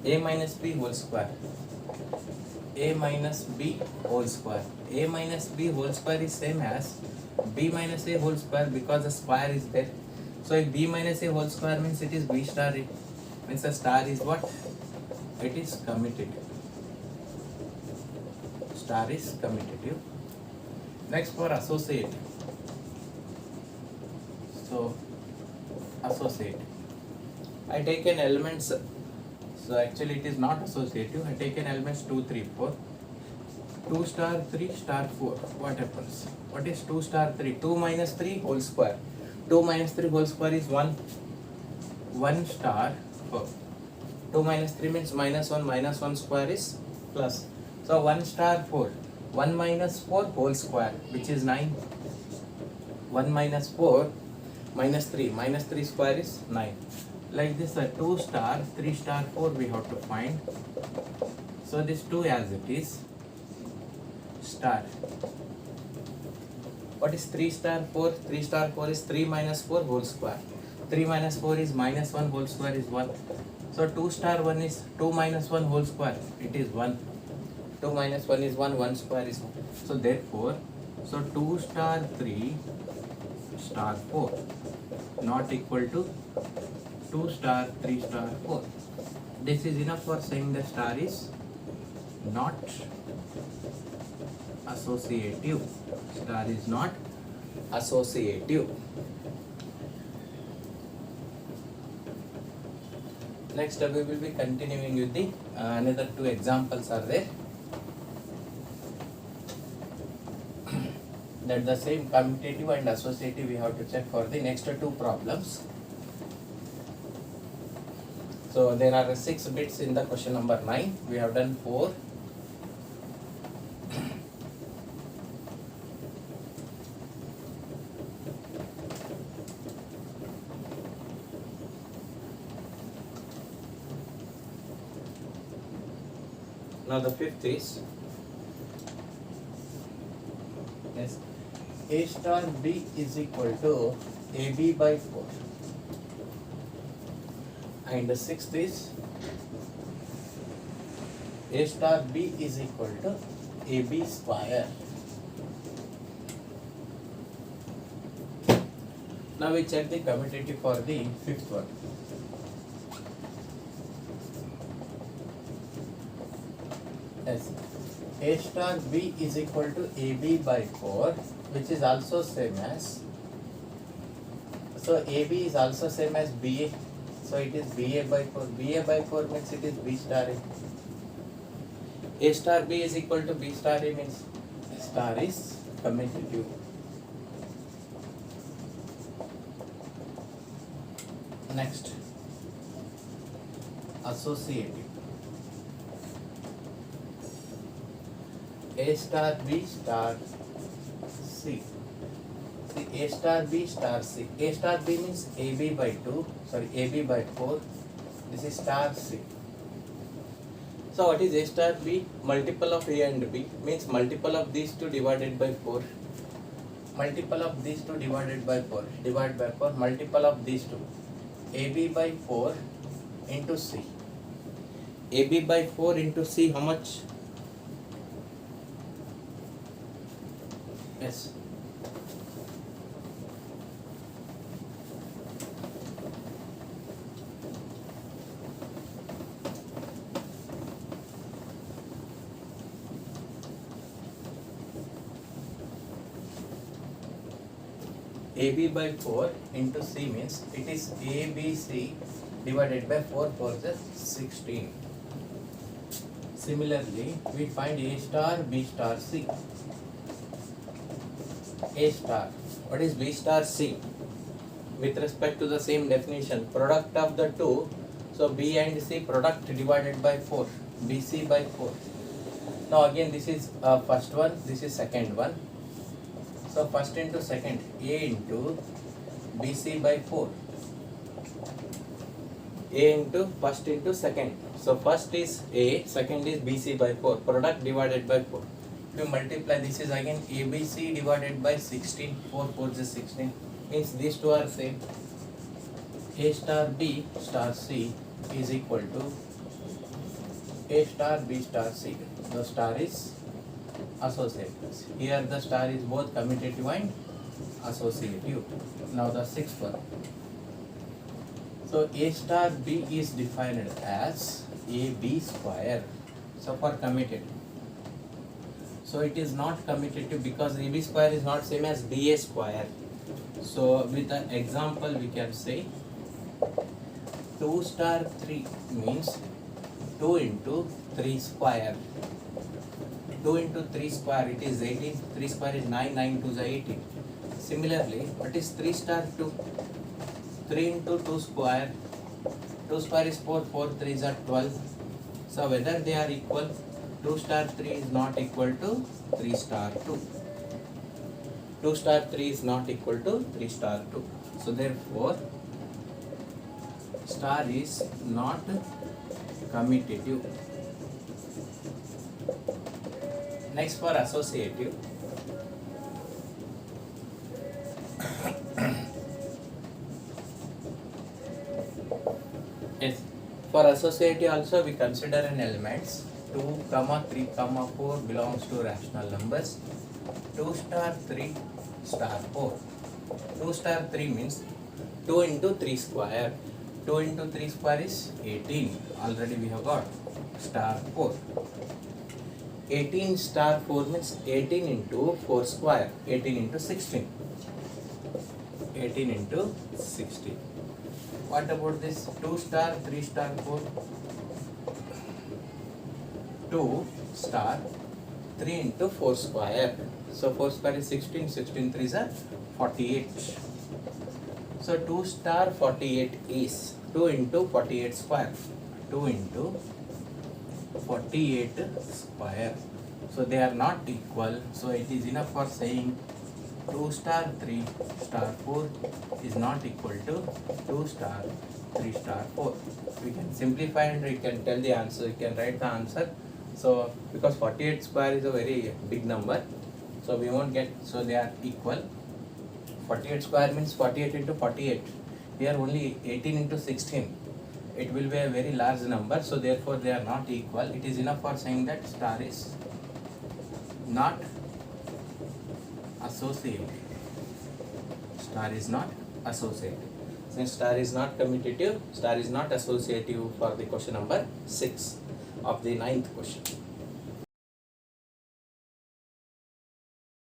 a minus b whole square, a minus b whole square. A minus b whole square is same as b minus a whole square because the square is there. So if b minus a whole square means it is b star a, means the star is what? It is commutative. Star is commutative. Next for associate. So associate. I taken elements. So actually it is not associative. I taken elements 2, 3, 4. 2 star 3 star 4. What happens? What is 2 star 3? 2 minus 3 whole square. 2 minus 3 whole square is 1. 1 star 4. 2 minus 3 means minus 1 square is plus. So 1 star 4. 1 minus 4 whole square, which is 9. 1 minus 4 minus 3. Minus 3 square is 9. Like this, 2 star 3 star 4 we have to find. So this 2 as it is star. What is 3 star 4? 3 star 4 is 3 minus 4 whole square. 3 minus 4 is minus 1 whole square is 1. So 2 star 1 is 2 minus 1 whole square. It is 1. 2 minus 1 is 1. 1 square is 1. So therefore, so 2 star 3 star 4 not equal to 2 star 3 star 4. This is enough for saying the star is not associative. Star is not associative. Next we will be continuing with the another 2 examples are there. That the same commutative and associative we have to check for the next 2 problems. So there are 6 bits in the question number 9. We have done 4. Now the 5th is, yes, A star B is equal to AB by 4. And the 6th is A star B is equal to AB square. Now we check the commutative for the 5th one. Yes, A star B is equal to AB by 4, which is also same as, so AB is also same as BA, so it is BA by 4. BA by 4 means it is B star A. A star B is equal to B star A means star is commutative. Next, associative. A star B star C. See, A star B star C. A star B means AB by 2, sorry, AB by 4. This is star C. So what is A star B? Multiple of A and B means multiple of these 2 divided by 4. Multiple of these 2 divided by 4. Divide by 4. Multiple of these 2. AB by 4 into C. AB by 4 into C, how much? Yes. AB by 4 into C means it is ABC divided by 4 is 16. Similarly, we find A star B star C. A star. What is B star C? With respect to the same definition, product of the 2. So B and C product divided by 4. BC by 4. Now again this is first one, this is second one. So first into second, A into BC by 4. A into first into second. So first is A, second is BC by 4. Product divided by 4. If you multiply, this is again ABC divided by 16. 4 4 is 16. Means these two are same. A star B star C is equal to A star, B star, C. The star is associative. Here the star is both commutative and associative. Now the sixth one. So A star B is defined as AB square. So for commutative. So it is not commutative because AB square is not same as BA square. So with an example we can say 2 star 3 means 2 into 3 square. 2 into 3 square it is 18. 3 square is 9. 9 2 is 18. Similarly, what is 3 star 2? 3 into 2 square. 2 square is 4. 4 3 is 12. So whether they are equal, 2 star 3 is not equal to 3 star 2. 2 star 3 is not equal to 3 star 2. So therefore, star is not commutative. Next for associative. Yes. For associative also we consider an elements 2, 3, 4 belongs to rational numbers. 2 star 3 star 4. 2 star 3 means 2 into 3 square. 2 into 3 square is 18. Already we have got star 4. 18 star 4 means 18 into 4 square. 18 into 16. 18 into 16. What about this 2 star 3 star 4? 2 star 3 into 4 square. So 4 square is 16. 16 3 is 48. So 2 star 48 is 2 into 48 square. 2 into 48 square. So they are not equal. So it is enough for saying 2 star 3 star 4 is not equal to 2 star 3 star 4. We can simplify and we can tell the answer. You can write the answer. So because 48 square is a very big number, so we won't get, so they are equal. 48 square means 48 into 48. Here only 18 into 16. It will be a very large number, so therefore they are not equal. It is enough for saying that star is not associative. Star is not associative. Since star is not commutative, star is not associative for the question number 6 of the 9th question.